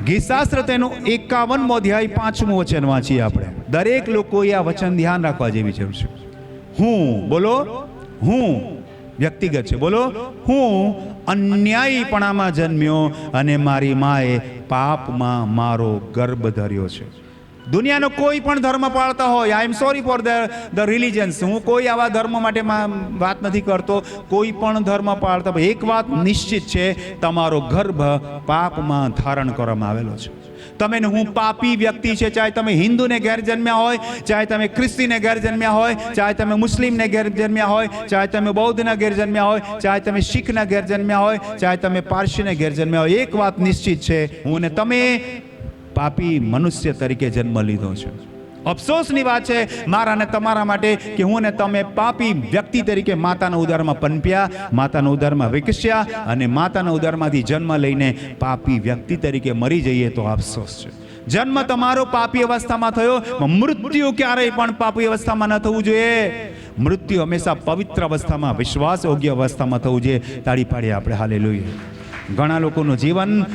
ગીતશાસ્ત્ર તેનો 51મો અધ્યાય 5મું વચન વાંચીએ આપણે. દરેક લોકોએ આ વચન ધ્યાન રાખવા જેવી જરૂર છે. હું, બોલો, હું વ્યક્તિગત છે, બોલો, હું અન્યાયીપણામાં જન્મ્યો અને મારી માએ પાપમાં મારો ગર્ભ ધર્યો છે. દુનિયાનો કોઈ પણ ધર્મ પાળતા હોય, I am sorry for the religions, હું કોઈ આવા ધર્મ માટે વાત નથી કરતો. કોઈ પણ ધર્મ પાળતા હોય, એક વાત નિશ્ચિત છે, તમારો ગર્ભ પાપમાં ધારણ કરવામાં આવેલો છે. તમે ને હું પાપી વ્યક્તિ છે. ચાહે તમે હિન્દુને ઘેર જન્મ્યા હોય, ચાહે તમે ખ્રિસ્તીને ઘેર જન્મ્યા હોય, ચાહે તમે મુસ્લિમને ઘેર જન્મ્યા હોય, ચાહે તમે બૌદ્ધના ઘેર જન્મ્યા હોય, ચાહે તમે શીખના ઘેર જન્મ્યા હોય, ચાહે તમે પારસીને ઘેર જન્મ્યા હોય, એક વાત નિશ્ચિત છે, હું ને તમે પાપી મનુષ્ય તરીકે જન્મ લીધો છે. અફસોસની વાત છે મારા ને તમારા માટે કે હું ને તમે પાપી વ્યક્તિ તરીકે માતાના ઉદરમાં પનપ્યા, માતાના ઉદરમાં વિકસ્યા અને માતાના ઉદરમાંથી જન્મ લઈને પાપી વ્યક્તિ તરીકે મરી જઈએ તો અફસોસ છે. જન્મ તમારો પાપી અવસ્થામાં થયો, મૃત્યુ ક્યારેય પણ પાપી અવસ્થામાં ન થવું જોઈએ. મૃત્યુ હંમેશા પવિત્ર અવસ્થામાં, વિશ્વાસ યોગ્ય અવસ્થામાં થવું જોઈએ. તાળી પાડીએ આપણે હાલેલુયા. ઘણા લોકોનું જીવન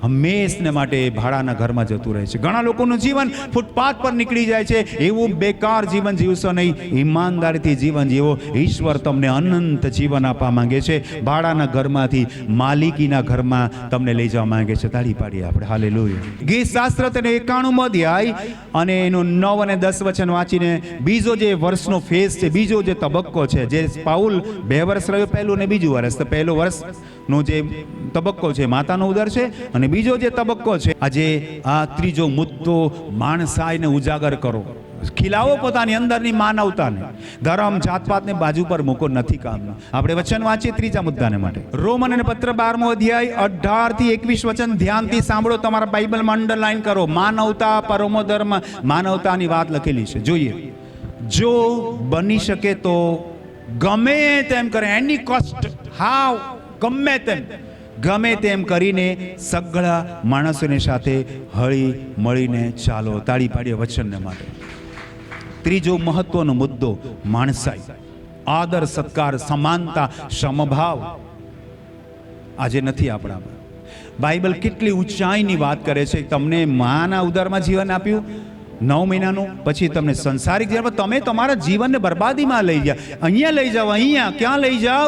હંમેશને માટે ભાડાના ઘરમાં જતું રહે છે. ઘણા લોકોનું જીવન ફૂટપાથ પર નીકળી જાય છે. એવું બેકાર જીવન જીવશો નહીં, ઈમાનદારીથી જીવન જીવો. ઈશ્વર તમને અનંત જીવન આપવા માંગે છે. ભાડાના ઘરમાંથી માલિકીના ઘરમાં તમને લઈ જવા માંગે છે. તાળી પાડીએ આપણે હાલેલુયા. ગીતશાસ્ત્ર તેનો 91મો અધ્યાય અને એનું 9 અને 10 વચન વાંચીને બીજો જે વર્ષનો ફેઝ છે, બીજો જે તબક્કો છે, જે પાઉલ 2 વર્ષ રહ્યો, પહેલું ને બીજું વર્ષ, તો પહેલો વર્ષનો જે તબક્કો છે માતાનો ઉદર છે, અને બીજો જે તબક્કો છે આજે આ ત્રીજો મુદ્દો માણસાઈને ઉજાગર કરો. ખીલાવો પોતાની અંદરની માનવતાને. ધર્મ જાતપાતને બાજુ પર મૂકો, નથી કામનું. આપણે વચન વાંચીએ ત્રીજા મુદ્દાને માટે. રોમન અને પત્ર 12મો અધ્યાય 18 થી 21 વચન ધ્યાનથી સાંભળો, તમારા બાઇબલમાં અંડરલાઈન કરો. માનવતા, પરમો ધર્મ, માનવતાની વાત લખેલી છે. જોઈએ, જો બની શકે તો ગમે તેમ કરે, એની કોસ્ટ, હાવ ગમે તેમ કરીને સગળા માણસોની સાથે હળી મળીને ચાલો. તાળી પાડીએ વચનને માટે. ત્રીજો મહત્વનો મુદ્દો માણસાઈ, આદર, સત્કાર, સમાનતા, સમભાવ આજે નથી આપણામાં. બાઇબલ કેટલી ઊંચાઈની વાત કરે છે. તમને માના ઉદરમાં જીવન આપ્યું 9 મહિનાનું, પછી તમને સંસારિક જીવન, તમે તમારા જીવનને બરબાદીમાં લઈ ગયા. અહીંયા લઈ જાઓ, અહીંયા ક્યાં લઈ જાઓ?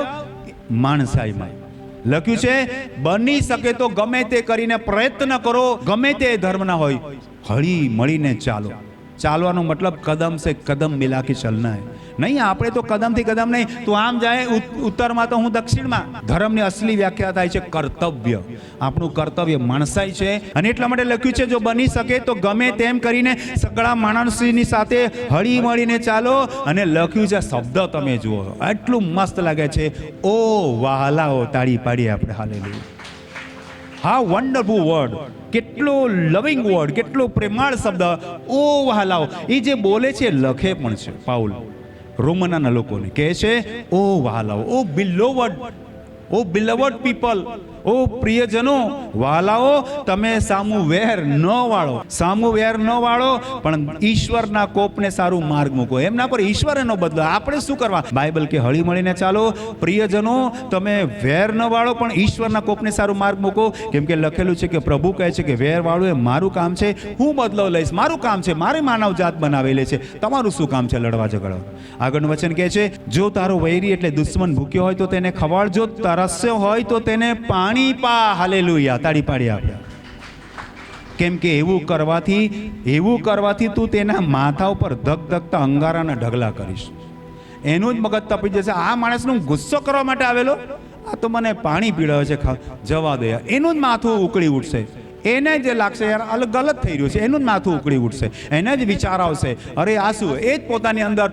માણસાઈમાં. લખ્યું છે બની શકે તો ગમે તે કરીને પ્રયત્ન કરો, ગમે તે ધર્મના હોય, હળી મળીને ચાલો. ચાલવાનો મતલબ કદમ સે કદમ મિલા કે ચલના હૈ. નહીં, આપણે તો કદમથી કદમ નહીં, તું આમ જાય ઉત્તરમાં તો હું દક્ષિણમાં. ધર્મની અસલી વ્યાખ્યા થાય છે કર્તવ્ય. આપણું કર્તવ્ય માણસાઈ છે, અને એટલા માટે લખ્યું છે જો બની શકે તો ગમે તેમ કરીને સગળા માણસની સાથે હળી મળીને ચાલો. અને લખ્યું છે, શબ્દ તમે જુઓ, એટલું મસ્ત લાગે છે, ઓ વહાલાઓ. તાળી પાડીએ આપણે હાલેલુયા. હા, વન્ડરફુલ વર્ડ, કેટલો લવિંગ વર્ડ, કેટલો પ્રેમાળ શબ્દ, ઓ વહાલાઓ. એ જે બોલે છે લખે પણ છે પાઉલ રોમનાના લોકોને, કહે છે ઓ વહાલાઓ, ઓ બિલવડ પીપલ, ઓ પ્રિયજનો, વહાલાઓ, તમે સામું વેર ન વાળો, પણ ઈશ્વરના કોપને સારું માર્ગ મૂકો. એમના પર ઈશ્વરનો બદલો. આપણે શું કરવા? બાઇબલ કે હળી મળીને ચાલો. પ્રિયજનો, તમે વેર ન વાળો, પણ ઈશ્વરના કોપને સારું માર્ગ મૂકો. કેમ કે લખેલું છે કે પ્રભુ કહે છે કે વેર વાળું એ મારું કામ છે, હું બદલો લઈશ. મારું કામ છે, મારી માનવ જાત બનાવેલી છે. તમારું શું કામ છે લડવા ઝઘડવા? આગળનું વચન કહે છે, જો તારો વૈરી એટલે દુશ્મન ભૂખ્યો હોય તો તેને ખવાડજો, તરસ્યો હોય તો તેને પાણી પા. હાલેલુયા. તાળી પાડી આપ્યા. કેમ કે એવું કરવાથી તું તેના માથા ઉપર ધગધગતા અંગારાના ઢગલા કરીશ. એનું જ મગજ તપી જશે. આ માણસનો ગુસ્સો કરવા માટે આવેલો, આ તો મને પાણી પીડાવે છે, જવા દે. એનું જ માથું ઉકળી ઉઠશે. એને જ લાગશે યાર આ ગલત થઈ રહ્યું છે, એનું જ માથું ઉકળી ઉઠશે, એને જ વિચાર આવશે, અરે આ શું, એ જ પોતાની અંદર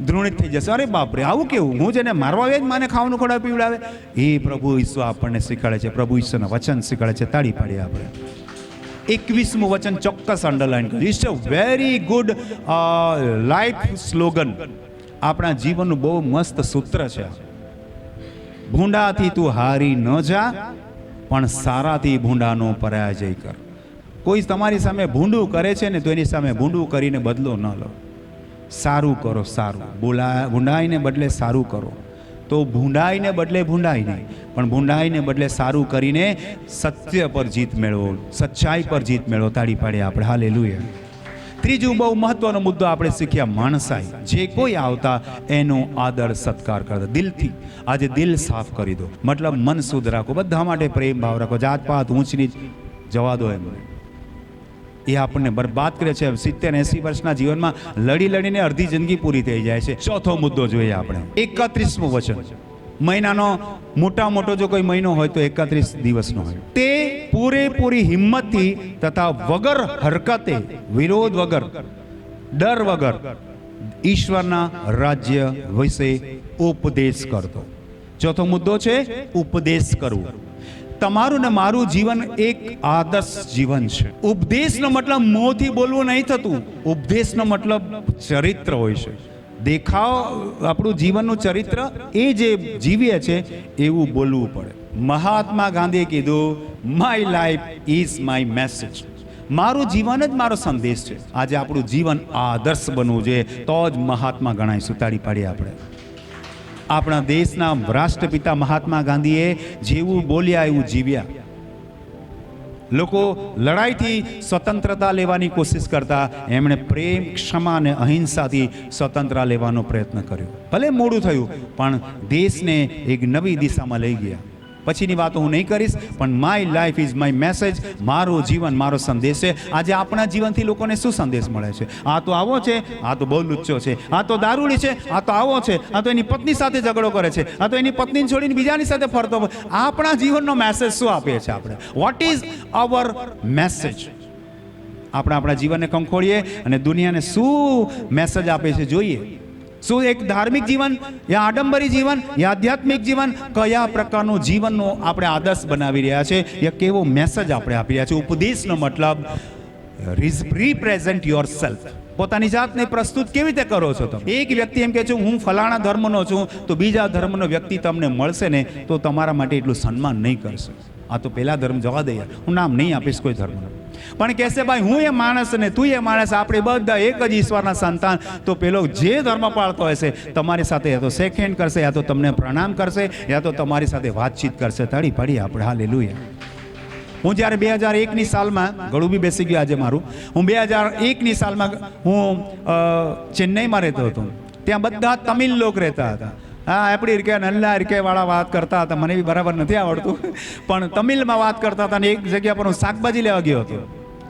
ધૃણિત થઈ જશે. અરે બાપરે, આવું કેવું, હું જેને મારવા આવે જ મને ખાવાનું ખોડા પીવડાવે. એ પ્રભુ ઈશ્વર આપણને શીખવાડે છે, પ્રભુ ઈશ્વરના વચન શીખવાડે છે. તાળી પાડીએ આપણે. 21મું વચન ચોક્કસ અંડરલાઈન કર્યું. It's a very good life slogan. આપણા જીવનનું બહુ મસ્ત સૂત્ર છે. ભૂંડાથી તું હારી ન જા, પણ સારાથી ભૂંડાનો પરાજય કર. કોઈ તમારી સામે ભૂંડું કરે છે ને તો એની સામે ભૂંડું કરીને બદલો ન લો. સારું કરો, સારું. ભૂંડાઈને બદલે સારું કરો તો ભૂંડાઈને બદલે ભૂંડાઈ નહીં, પણ ભૂંડાઈને બદલે સારું કરીને સત્ય પર જીત મેળવો, સચ્ચાઈ પર જીત મેળવો. તાળી પાડીએ આપણે. હાલેલુયા. ત્રીજું બહુ મહત્વનો મુદ્દો આપણે શીખ્યા, માણસાઈ. જે કોઈ આવતા એનો આદર સત્કાર કરતા દિલથી. આજે દિલ સાફ કરી દો, મતલબ મન શુદ્ધ રાખો, બધા માટે પ્રેમ ભાવ રાખો, જાત પાત ઊંચ નીચ જવા દો. એમ એ આપણને બરબાદ કરે છે. 70-80 વર્ષના જીવનમાં લડી લડીને અડધી જિંદગી પૂરી થઈ જાય છે. ચોથો મુદ્દો જોઈએ આપણે, 31મું વચન. મહિનાનો મોટો જો કોઈ મહિનો હોય તો 31 દિવસનો હોય. તે પૂરેપૂરી હિંમતથી તથા વગર હરકતે, વિરોધ વગર, ડર વગર ઈશ્વરના રાજ્ય વિશે ઉપદેશ કરતો. ચોથો મુદ્દો છે ઉપદેશ કરવું. તમારું ને મારું જીવન એક આદર્શ જીવન છે. ઉપદેશનો મતલબ મોંથી બોલવું નહીં થતું. ઉપદેશનો મતલબ ચરિત્ર હોય છે. દેખાવ, આપણું જીવનનું ચરિત્ર એ જે જીવીએ છે એવું બોલવું પડે. મહાત્મા ગાંધીએ કીધું, my life is my message. મારું જીવન જ મારો સંદેશ છે. આજે આપણું જીવન આદર્શ બનવું જોઈએ, તો જ મહાત્મા ગણાયશું. તાળી પાડીએ આપણે. આપણા દેશના રાષ્ટ્રપિતા મહાત્મા ગાંધીએ જેવું બોલ્યા એવું જીવ્યા. લોકો લડાઈથી સ્વતંત્રતા લેવાની કોશિશ કરતા, એમણે પ્રેમ, ક્ષમા અને અહિંસાથી સ્વતંત્રતા લેવાનો પ્રયત્ન કર્યો. ભલે મોડું થયું, પણ દેશને એક નવી દિશામાં લઈ ગયા. પછીની વાતો હું નહીં કરીશ, પણ my life is my message. મારું જીવન મારો સંદેશ છે. આજે આપણા જીવનથી લોકોને શું સંદેશ મળે છે? આ તો આવો છે, આ તો બહુ લુચ્ચો છે, આ તો દારૂડી છે, આ તો આવો છે, આ તો એની પત્ની સાથે ઝઘડો કરે છે, આ તો એની પત્નીને છોડીને બીજાની સાથે ફરતો. આપણા જીવનનો મેસેજ શું આપીએ છીએ આપણે? What is our message? આપણે આપણા જીવનને કંખોળીએ અને દુનિયાને શું મેસેજ આપે છે જોઈએ. શું એક ધાર્મિક જીવન, યા આડંબરી જીવન, યા આધ્યાત્મિક જીવન, કયા પ્રકારનું જીવનનો આપણે આદર્શ બનાવી રહ્યા છે, યા કેવો મેસેજ આપણે આપી રહ્યા છે? ઉપદેશનો મતલબ રિપ્રેઝન્ટ યોર સેલ્ફ. પોતાની જાતને પ્રસ્તુત કેવી રીતે કરો છો તમે? એક વ્યક્તિ એમ કહે છે હું ફલાણા ધર્મનો છું, તો બીજા ધર્મનો વ્યક્તિ તમને મળશે ને તો તમારા માટે એટલું સન્માન નહીં કરશે. આ તો પેલા ધર્મ જવા દે યાર, હું નામ નહીં આપીશ કોઈ ધર્મનો. પણ કહેશે ભાઈ હું એ માણસ ને તું એ માણસ, આપણે બધા એક જ ઈશ્વરના સંતાન. તો પેલો જે ધર્મ પાળતો હશે તમારી સાથે યા તો શેક હેન્ડ કરશે, યા તો તમને પ્રણામ કરશે, યા તો તમારી સાથે વાતચીત કરશે. તાળી પાડીએ આપણે. હાલેલુયા. હું જ્યારે 2001ની સાલમાં, ગળું બી બેસી ગયું આજે મારું, હું 2001ની સાલમાં હું ચેન્નઈમાં રહેતો હતો. ત્યાં બધા તમિલ લોક રહેતા હતા. હા, આપણી રીતે નલ્લા વાળા વાત કરતા હતા. મને બી બરાબર નથી આવડતું, પણ તમિલમાં વાત કરતા હતા. અને એક જગ્યા પર હું શાકભાજી લેવા ગયો હતો.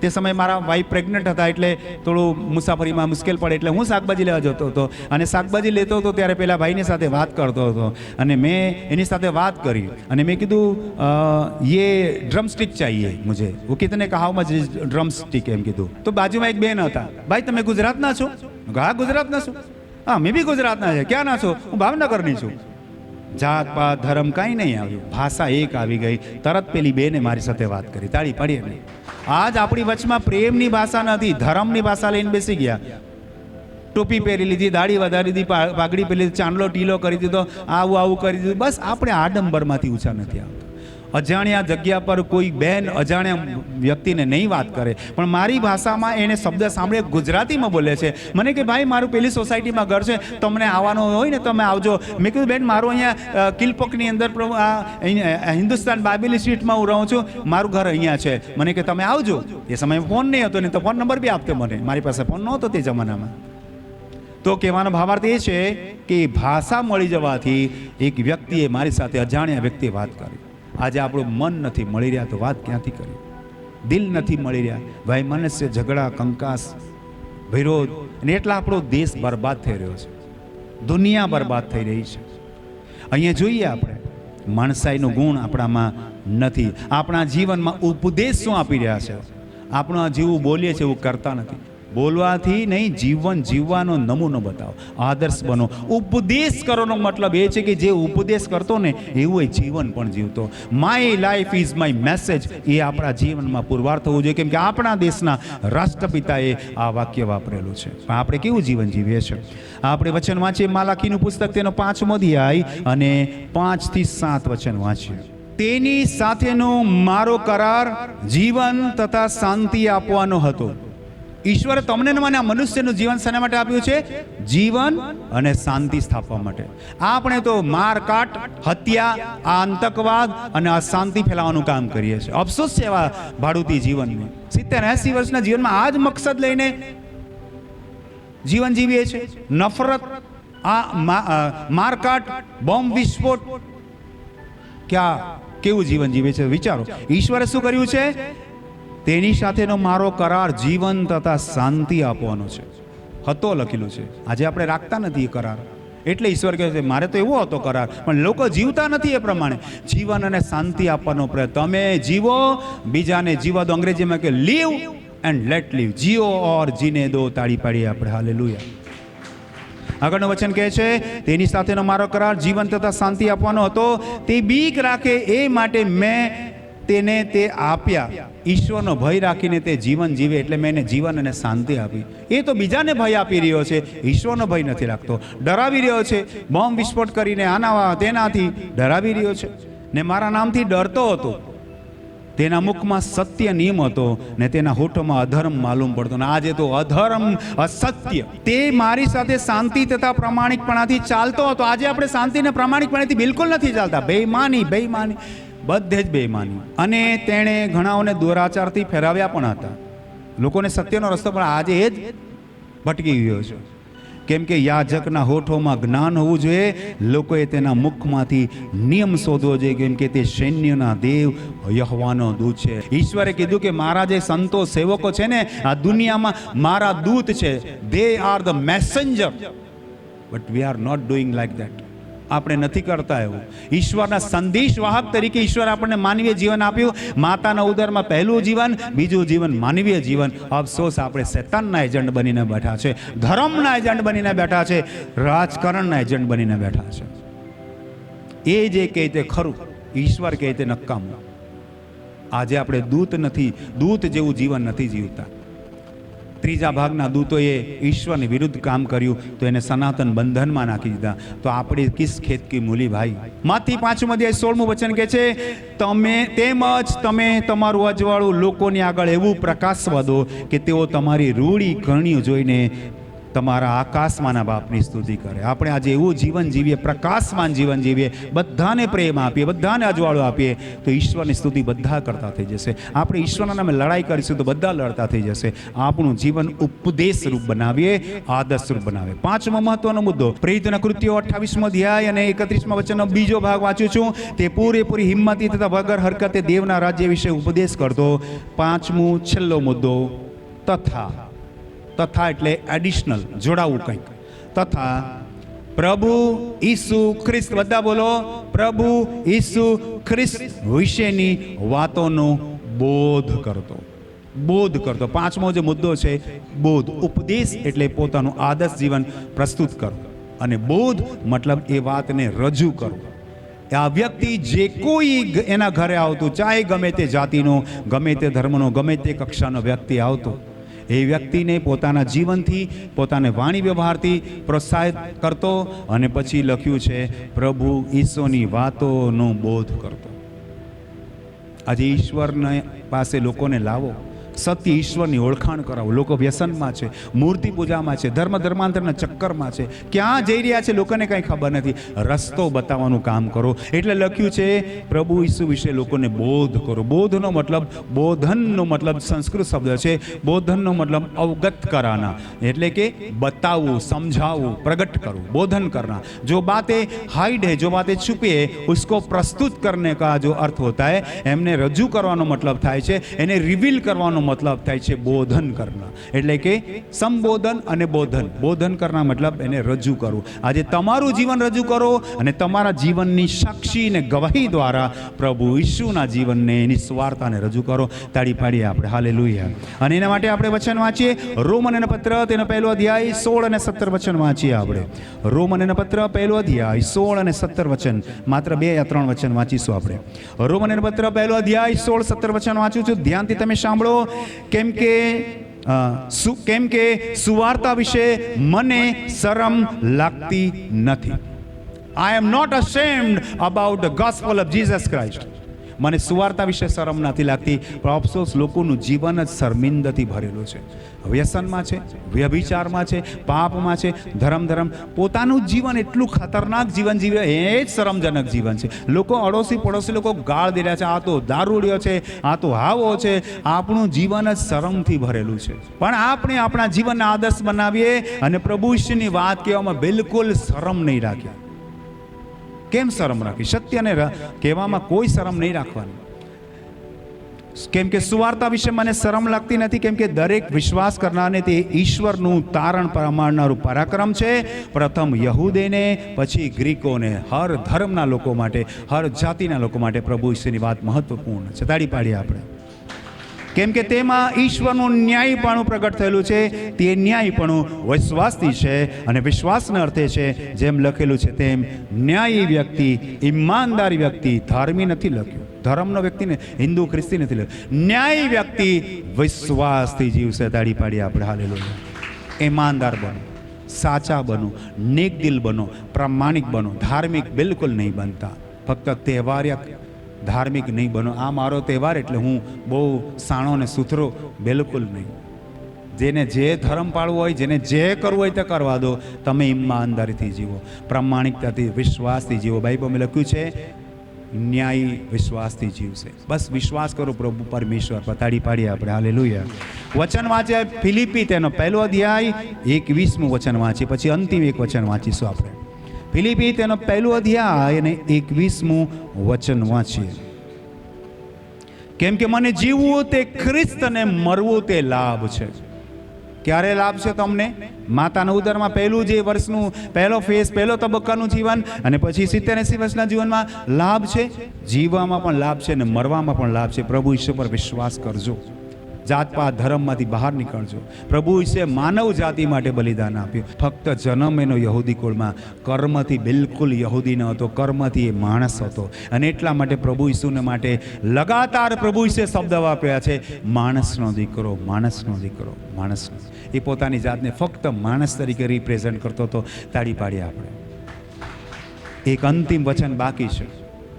તે સમયે મારા વાઈફ પ્રેગ્નન્ટ હતા, એટલે થોડું મુસાફરીમાં મુશ્કેલ પડે, એટલે હું શાકભાજી લેવા જતો હતો. અને શાકભાજી લેતો હતો ત્યારે પેલા ભાઈની સાથે વાત કરતો હતો, અને મેં એની સાથે વાત કરી અને મેં કીધું યે ડ્રમ સ્ટિક ચાહીએ મુझे. वो कितने का हाउ मच ડ્રમ સ્ટિક એમ કીધું. તો બાજુમાં એક બેન હતા. ભાઈ તમે ગુજરાતના છો? હા ગુજરાતના છું. હા મેં બી ગુજરાતના છે. ક્યાં ના છો? હું ભાવનગરની છું. જાત પાત ધર્મ કાંઈ નહીં આવ્યું, ભાષા એક આવી ગઈ. તરત પેલી બેને મારી સાથે વાત કરી. તાળી પાડીએ નહીં. આજ આપણી વચમાં પ્રેમની ભાષા નથી, ધર્મની ભાષા લઈને બેસી ગયા. ટોપી પહેરી લીધી, દાઢી વધારી દીધી, પાઘડી પહેરી લીધી, ચાંદલો ટીલો કરી દીધો, આવું કરી દીધું. બસ આપણે આડંબરમાંથી ઊંચા નથી આવતા. અજાણ્યા જગ્યા પર કોઈ બેન અજાણ્યા વ્યક્તિને નહીં વાત કરે, પણ મારી ભાષામાં એને શબ્દ સાંભળે, ગુજરાતીમાં બોલે છે. મને કે ભાઈ મારું પેલી સોસાયટીમાં ઘર છે, તમને આવવાનું હોય ને તમે આવજો. મેં કીધું બેન મારું અહીંયા કિલપકની અંદર હિન્દુસ્તાન બાબેલી સ્ટ્રીટમાં હું રહું છું, મારું ઘર અહીંયા છે. મને કે તમે આવજો. એ સમયે ફોન નહીં હતો, નહીં તો ફોન નંબર બી આપતો મને. મારી પાસે ફોન નહોતો તે જમાનામાં. તો કહેવાનો ભાવાર્થ એ છે કે ભાષા મળી જવાથી એક વ્યક્તિએ મારી સાથે, અજાણ્યા વ્યક્તિએ વાત કરી. આજે આપણું મન નથી મળી રહ્યા તો વાત ક્યાંથી કરી? દિલ નથી મળી રહ્યા, ભાઈ મનસ્ય, ઝઘડા, કંકાસ, વિરોધ, અને એટલા આપણો દેશ બરબાદ થઈ રહ્યો છે. દુનિયા બરબાદ થઈ રહી છે. અહીંયા જોઈએ આપણે માણસાઈનો ગુણ આપણામાં નથી. આપણા જીવનમાં ઉપદેશ શું આપી રહ્યા છે? આપણું જેવું બોલીએ છીએ એવું કરતા નથી. બોલવાથી નહીં, જીવન જીવવાનો નમૂનો બતાવો, આદર્શ બનો. ઉપદેશ કરવાનો મતલબ એ છે કે જે ઉપદેશ કરતો ને એવું એ જીવન પણ જીવતો. My life is my message એ આપણા જીવનમાં પુરવાર થવું જોઈએ, કેમ કે આપણા દેશના રાષ્ટ્રપિતાએ આ વાક્ય વાપરેલું છે. પણ આપણે કેવું જીવન જીવીએ છીએ? આપણે વચન વાંચીએ, માલાકીનું પુસ્તક તેનો 5મો અધ્યાય અને 5 થી 7 વચન વાંચીએ. તેની સાથેનો મારો કરાર જીવન તથા શાંતિ આપવાનો હતો. ઈશ્વરે તમને ને મને આ મનુષ્યનું જીવન શાના માટે આપ્યું છે? જીવન અને શાંતિ સ્થાપવા માટે. આપણે તો મારકાટ, હત્યા, આતંકવાદ અને અશાંતિ ફેલાવવાનું કામ કરીએ છીએ. અફસોસ છે એવા ભાડુતી જીવનને. 70-80 વર્ષના જીવનમાં આ જ મકસદ લઈને જીવન જીવીએ છીએ. નફરત, મારકાટ, બોમ્બ વિસ્ફોટ, કેવું જીવન જીવે છે વિચારો. ઈશ્વરે શું કર્યું છે? તેની સાથેનો મારો કરાર જીવન તથા શાંતિ આપવાનો છે. હતો લખેલું છે. આજે આપણે રાખતા નથી એ કરાર. એટલે ઈશ્વર કહે છે મારે તો એવો હતો કરાર, પણ લોકો જીવતા નથી એ પ્રમાણે. જીવન અને શાંતિ આપવાનો પ્રયત્ન. તમે જીવો, બીજાને જીવા દો. અંગ્રેજીમાં કે લીવ એન્ડ લેટ લીવ. જીઓ ઓર જીને દો. તાળી પાડીએ આપણે. હાલેલુયા. આગળનું વચન કહે છે તેની સાથેનો મારો કરાર જીવન તથા શાંતિ આપવાનો હતો. તે બીક રાખે એ માટે મેં તેને તે આપ્યા. ઈશ્વરનો ભય રાખીને તે જીવન જીવે એટલે મેં એને જીવન અને શાંતિ આપી. એ તો બીજાને ભય આપી રહ્યો છે, ઈશ્વરનો ભય નથી રાખતો. ડરાવી રહ્યો છે, બોમ્બ વિસ્ફોટ કરીને આના તેનાથી ડરાવી રહ્યો છે ને મારા નામથી ડરતો હતો. તેના મુખમાં સત્ય નિયમ હતો ને તેના હોઠોમાં અધર્મ માલુમ પડતો. ને આજે તો અધર્મ, અસત્ય. તે મારી સાથે શાંતિ તથા પ્રમાણિકપણાથી ચાલતો હતો. આજે આપણે શાંતિ અને પ્રમાણિકપણાથી બિલકુલ નથી ચાલતા. બેઈમાની, બધે જ બેઈમાની. અને તેણે ઘણાઓને દુરાચારથી ફેરવ્યા પણ હતા. લોકોને સત્યનો રસ્તો પણ આજે એ જ ભટકી ગયો છે. કેમ કે યાજકના હોઠોમાં જ્ઞાન હોવું જોઈએ. લોકોએ તેના મુખમાંથી નિયમ શોધવો જોઈએ, કેમ કે તે સૈન્યના દેવ યહોવાનો દૂત છે. ઈશ્વરે કીધું કે મારા જે સંતો સેવકો છે ને આ દુનિયામાં મારા દૂત છે. They are the messenger, but we are not doing like that. આપણે નથી કરતા એવું. ઈશ્વરના સંદેશ વાહક તરીકે ઈશ્વર આપણને માનવીય જીવન આપ્યું. માતાના ઉદરમાં પહેલું જીવન, બીજું જીવન માનવીય જીવન. અફસોસ આપણે શૈતાનના એજન્ટ બનીને બેઠા છે, ધર્મના એજન્ટ બનીને બેઠા છે, રાજકારણના એજન્ટ બનીને બેઠા છે. એ જે કહે તે ખરું, ઈશ્વર કહે તે નકામું. આજે આપણે દૂત નથી, દૂત જેવું જીવન નથી જીવતા. ત્રીજા ભાગના દૂતોએ ઈશ્વરની વિરુદ્ધ કામ કર્યું તો એને સનાતન બંધનમાં નાખી દીધા. તો આપણે કિસ ખેત કી મૂલી ભાઈ. માથી 5 અધ્યાય 16મું વચન કહે છે તેમજ તમે તમારું અજવાળું લોકોની આગળ એવું પ્રકાશવા દો કે તેઓ તમારી રૂડી કરણીઓ જોઈને તમારા આકાશમાંના બાપની સ્તુતિ કરે. આપણે આજે એવું જીવન જીવીએ, પ્રકાશમાન જીવન જીવીએ, બધાને પ્રેમ આપીએ, બધાને અજવાળો આપીએ તો ઈશ્વરની સ્તુતિ બધા કરતા થઈ જશે. આપણે ઈશ્વરના નામે લડાઈ કરીશું તો બધા લડતા થઈ જશે. આપણું જીવન ઉપદેશ રૂપ બનાવીએ, આદર્શ રૂપ બનાવીએ. 5મો મહત્વનો મુદ્દો, પ્રેરિતોના કૃત્યો 28મો અધ્યાય અને 31મા વચનનો બીજો ભાગ વાંચ્યું છું. તે પૂરેપૂરી હિંમતી તથા વગર હરકતે દેવના રાજ્ય વિશે ઉપદેશ કરતો. 5મો છેલ્લો મુદ્દો, તથા એટલે એડિશનલ, જોડાવું કંઈક. તથા પ્રભુ ઈસુ ખ્રિસ્ત, બધા બોલો, પ્રભુ ઈસુ ખ્રિસ્ત વિશેની વાતોનો બોધ કરતો. 5મો જે મુદ્દો છે બોધ. ઉપદેશ એટલે પોતાનું આદર્શ જીવન પ્રસ્તુત કરો, અને બોધ મતલબ એ વાતને રજૂ કરો. આ વ્યક્તિ જે કોઈ એના ઘરે આવતું, ચાહે ગમે તે જાતિનો, ગમે તે ધર્મનો, ગમે તે કક્ષાનો વ્યક્તિ આવતો, એ વ્યક્તિને પોતાના જીવનથી, પોતાને વાણી વ્યવહારથી પ્રોત્સાહિત કરતો. અને પછી લખ્યું છે પ્રભુ ઈસુની વાતોનો બોધ કરતો. આજે ઈશ્વરને પાસે લોકોને લાવો, સત્ય ઈશ્વરની ઓળખાણ કરાવો. લોકો વ્યસનમાં છે, મૂર્તિ પૂજામાં છે, ધર્માંતરના ચક્કરમાં છે, ક્યાં જઈ રહ્યા છે લોકોને કંઈ ખબર નથી. રસ્તો બતાવવાનું કામ કરો. એટલે લખ્યું છે પ્રભુ ઈસુ વિશે લોકોને બોધ કરો. બોધનો મતલબ, બોધનનો મતલબ સંસ્કૃત શબ્દ છે. બોધનનો મતલબ અવગત કરાના, એટલે કે બતાવવું, સમજાવવું, પ્રગટ કરવું. બોધન કરના, જો બાतें हाइड है, जो बातें छुपी है, उसको प्रस्तुत करने का जो अर्थ होता है, એમને રજૂ કરવાનો મતલબ થાય છે, એને રિવીલ કરવાનો મતલબ થાય છે બોધન કરના. એટલે કે સંબોધન અને બોધન. બોધન કરના મતલબ એને રજૂ કરવું. આજે તમારું જીવન રજૂ કરો અને તમારા જીવનની સાક્ષી અને ગવાહી દ્વારા પ્રભુ ઈસુના જીવનને, એની સ્વાર્થાને રજૂ કરો. તાળી પાડીએ આપણે. હાલેલુયા. અને એના માટે આપણે વચન વાંચીએ રોમનના પત્ર, તેનો 1લો અધ્યાય 16 અને 17 વચન વાંચીએ આપણે. રોમનના પત્ર 1લો અધ્યાય 16 અને 17 વચન. માત્ર 2 યા 3 વચન વાંચીશું આપણે. રોમનના પત્ર 1લો અધ્યાય 16-17 વચન વાંચું છું. ધ્યાનથી તમે સાંભળો. કેમ કે સુવાર્તા વિશે મને શરમ લાગતી નથી. I am not ashamed about the gospel of Jesus Christ. મને સુવાર્તા વિશે શરમ નથી લાગતી, પણ અફસોસ લોકોનું જીવન જ શર્મિંદથી ભરેલું છે. વ્યસનમાં છે, વ્યભિચારમાં છે, પાપમાં છે, ધર્મ પોતાનું જીવન એટલું ખતરનાક જીવન જીવે, એ જ શરમજનક જીવન છે. લોકો અડોશી પડોશી લોકો ગાળ દે રહ્યા છે, આ તો દારૂડિયો છે, આ તો હાવો છે. આપણું જીવન જ શરમથી ભરેલું છે. પણ આપણે આપણા જીવનના આદર્શ બનાવીએ અને પ્રભુ ઈશ્વરની વાત કહેવામાં બિલકુલ શરમ નહીં રાખીએ. કેમ શરમ રાખી? સત્યને કહેવામાં કોઈ શરમ નહીં રાખવાની. કેમ કે સુવાર્તા વિશે મને શરમ લાગતી નથી, કેમ કે દરેક વિશ્વાસ કરનારને તે ઈશ્વરનું તારણ પામનારું પરાક્રમ છે. પ્રથમ યહૂદીને, પછી ગ્રીકોને, હર ધર્મના લોકો માટે, હર જાતિના લોકો માટે પ્રભુ ઈશ્વરની વાત મહત્વપૂર્ણ છે. તાળી પાડીએ આપણે. કેમ કે તેમાં ઈશ્વરનું ન્યાયીપણું પ્રગટ થયેલું છે. તે ન્યાયીપણું વિશ્વાસથી છે, અને વિશ્વાસના અર્થે છે જેમ લખેલું છે તેમ ન્યાયી વ્યક્તિ, ઈમાનદાર વ્યક્તિ, ધાર્મી નથી લખ્યું, ધર્મનો વ્યક્તિને, હિન્દુ ખ્રિસ્તી નથી લખ્યું. ન્યાયી વ્યક્તિ વિશ્વાસથી જીવશે. તાળી પાડીએ આપણે. હાલેલુયા. ઈમાનદાર બનો, સાચા બનો, નેક દિલ બનો, પ્રામાણિક બનો. ધાર્મિક બિલકુલ નહીં બનતા. ફક્ત તહેવારિક ધાર્મિક નહીં બનો. આ મારો તહેવાર એટલે હું બહુ સાણો ને સુથરો, બિલકુલ નહીં. જેને જે ધર્મ પાળવો હોય, જેને જે કરવું હોય તે કરવા દો. તમે ઈમાનદારીથી જીવો, પ્રામાણિકતાથી, વિશ્વાસથી જીવો. બાઇબલમાં લખ્યું છે ન્યાયી વિશ્વાસથી જીવશે. બસ વિશ્વાસ કરો પ્રભુ પરમેશ્વર પર. તાળી પાડીએ આપણે. હાલેલુયા. વચન વાંચ્યા ફિલિપી તેનો 1 અધ્યાય 21મું વચન વાંચીએ, પછી અંતિમ એક વચન વાંચીશું આપણે. ફિલિપી તેનો 1 અધ્યાય અને 21મું વચન વાંચીએ. કેમ કે મને જીવવું તે ખ્રિસ્ત અને મરવું તે લાભ છે. ક્યારે લાભ છે તમને? માતાના ઉદરમાં પહેલું જે વર્ષનું પહેલો ફેઝ, પહેલો તબક્કાનું જીવન, અને પછી 70-80 વર્ષના જીવનમાં લાભ છે. જીવવામાં પણ લાભ છે અને મરવામાં પણ લાભ છે. પ્રભુ ઈશ્વર પર વિશ્વાસ કરજો. જાતપાત ધર્મમાંથી બહાર નીકળજો. પ્રભુ ઈશ્વરે માનવ જાતિ માટે બલિદાન આપ્યું. ફક્ત જન્મ એનો યહૂદી કુળમાં, કર્મથી બિલકુલ યહૂદી ન હતો, કર્મથી એ માણસ હતો. અને એટલા માટે પ્રભુ ઈસુને માટે લગાતાર પ્રભુ ઈસુએ શબ્દ વાપર્યા છે, માણસનો દીકરો, માણસનો દીકરો, માણસનો. એ પોતાની જાતને ફક્ત માણસ તરીકે રિપ્રેઝન્ટ કરતો હતો. તાળી પાડીએ આપણે. એક અંતિમ વચન બાકી છે,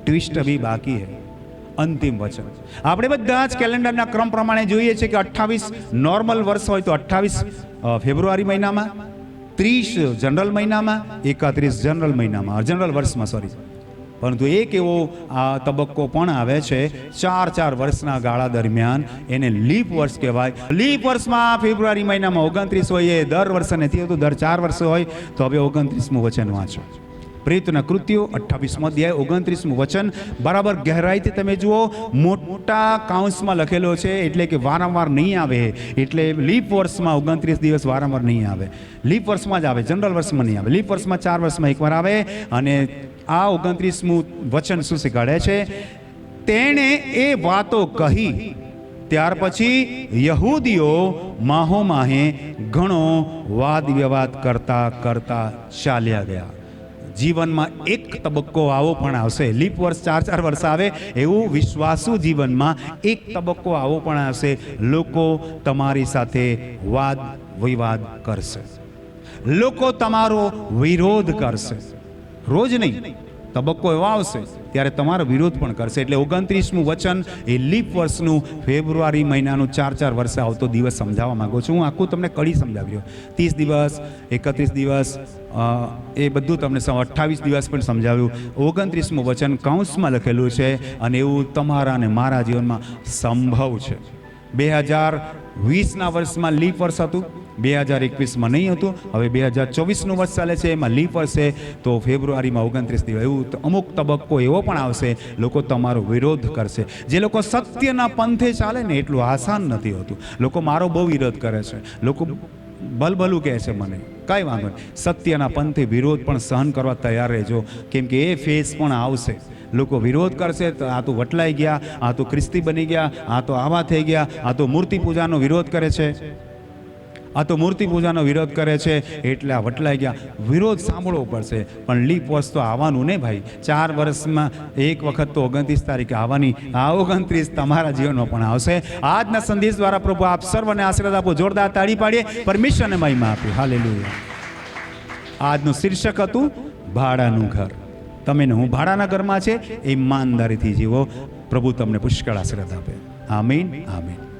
ટ્વિસ્ટ બી બાકી છે. અંતિમ વચન આપણે બધા જ કેલેન્ડરના ક્રમ પ્રમાણે જોઈએ છીએ કે 28 નોર્મલ વર્ષ હોય તો 28 ફેબ્રુઆરી મહિનામાં, 30 જનરલ મહિનામાં, 31 જનરલ મહિનામાં, જનરલ વર્ષમાં, સોરી. પરંતુ એક એવો આ તબક્કો પણ આવે છે 4 વર્ષના ગાળા દરમિયાન, એને લીપ વર્ષ કહેવાય. લીપ વર્ષમાં ફેબ્રુઆરી મહિનામાં 29 હોય, એ દર વર્ષે નથી હોતું, દર 4 વર્ષે હોય. તો હવે 29મું વચન વાંચો. પ્રેતના કૃત્યો 28મો અધ્યાય 29મું વચન બરાબર ગહેરાઈથી તમે જુઓ. મોટા કાઉન્સમાં લખેલો છે, એટલે કે વારંવાર નહીં આવે. એટલે લીપ વર્ષમાં 29 દિવસ વારંવાર નહીં આવે. લીપ વર્ષમાં જ આવે, જનરલ વર્ષમાં નહીં આવે. લીપ વર્ષમાં 4 વર્ષમાં એકવાર આવે. અને આ 29મું વચન શું શીખવાડે છે? તેણે એ વાતો કહી ત્યાર પછી યહૂદીઓ માહોમાહે ઘણો વાદ વિવાદ કરતા કરતા ચાલ્યા ગયા. જીવનમાં એક તબક્કો આવો પણ આવશે. લીપ વર્ષ 4 વર્ષ આવે એવું વિશ્વાસુ જીવનમાં એક તબક્કો આવો પણ આવશે. લોકો તમારી સાથે વાદ વિવાદ કરશે, લોકો તમારો વિરોધ કરશે. રોજ નહીં, તબક્કો એવો આવશે ત્યારે તમારો વિરોધ પણ કરશે. એટલે 29મું વચન એ લીપ વર્ષનું ફેબ્રુઆરી મહિનાનું 4 વર્ષે આવતો દિવસ સમજાવવા માંગુ છું. હું આખું તમને કડી સમજાવી રહ્યો. 30 દિવસ, 31 દિવસ, એ બધું તમને 28 દિવસ પણ સમજાવ્યું. 29મું વચન કાઉન્સમાં લખેલું છે, અને એવું તમારા અને મારા જીવનમાં સંભવ છે. 2020ના વર્ષમાં લીપ વર્ષ હતું, 2021માં નહીં હતું. હવે 2024નું વર્ષ ચાલે છે, એમાં લીપ વર્ષ છે. તો ફેબ્રુઆરીમાં 29 દિવસ એવું અમુક તબક્કો એવો પણ આવશે, લોકો તમારો વિરોધ કરશે. જે લોકો સત્યના પંથે ચાલે ને, એટલું આસાન નથી હોતું. લોકો મારો બહુ વિરોધ કરે છે, લોકો ભલભલું કહે છે મને, કાંઈ વાંધો નહીં. સત્યના પંથે વિરોધ પણ સહન કરવા તૈયાર રહેજો, કેમ કે એ ફેઝ પણ આવશે. લોકો વિરોધ કરશે, તો આ તો વટલાઈ ગયા, આ તો ખ્રિસ્તી બની ગયા, આ તો આવા થઈ ગયા, આ તો મૂર્તિ પૂજાનો વિરોધ કરે છે, આ તો મૂર્તિ પૂજાનો વિરોધ કરે છે, એટલે આ વટલાઈ ગયા. વિરોધ સાંભળવો પડશે. પણ લીપ વર્ષ તો આવવાનું ને ભાઈ. 4 વર્ષમાં એક વખત તો 29 તારીખે આવવાની. આ 29 તમારા જીવનમાં પણ આવશે. આજના સંદેશ દ્વારા પ્રભુ આપ સર્વને આશીર્વાદ આપો. જોરદાર તાળી પાડીએ, પરમેશ્વરને મહિમા આપીએ. હાલેલુયા. આજનું શીર્ષક હતું ભાડાનું ઘર. તમે ને હું ભાડાના ઘરમાં છે, ઈમાનદારીથી જીવો. પ્રભુ તમને પુષ્કળ આશીર્વાદ આપે. આમીન આમીન.